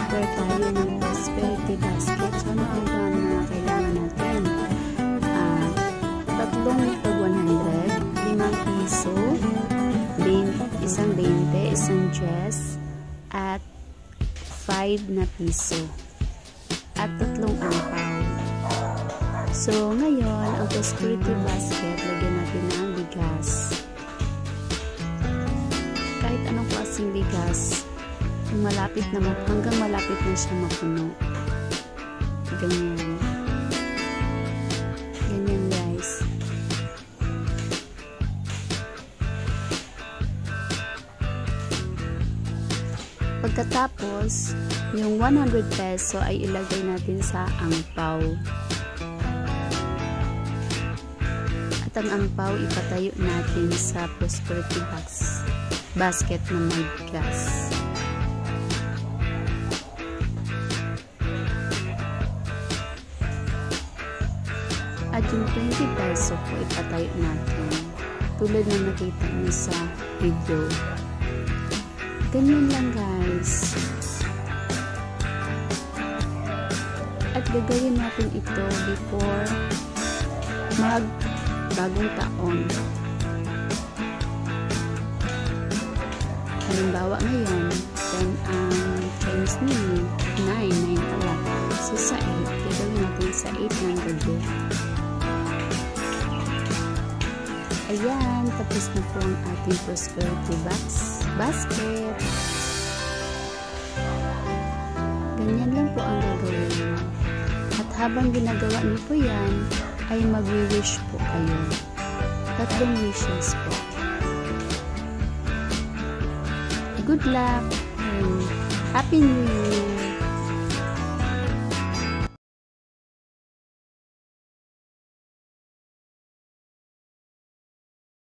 mag-prepare tayo ng prosperity basket. So, ano ang mga kailangan natin? Tatlong tag 100, 5 piso, isang 20, isang dress, at 5 na piso. At tatlong angpaw. So, ngayon, ang prosperity basket, lagyan natin ng bigas. Kahit anong klaseng bigas, hanggang malapit na siya mapuno. Ganyan. Ganyan, guys. Pagkatapos, yung 100 peso ay ilagay natin sa angpaw. At ang angpaw ipatayo natin sa prosperity basket na may bigas. At yung 20 peso po ipatayo natin. Tulad na nakita niyo sa video. Ganyan lang, guys. At gagawin natin ito before bagong taon. Halimbawa ngayon, then ang Chinese New Year, 9 pala. So sa 8, gagawin natin sa 8 ng gabi. Ayan, tapos na po ang ating prosperity basket. Ganyan lang po ang gagawin. At habang ginagawa niyo po yan, ay mag-wish po kayo. 3 wishes po. Good luck and Happy New Year!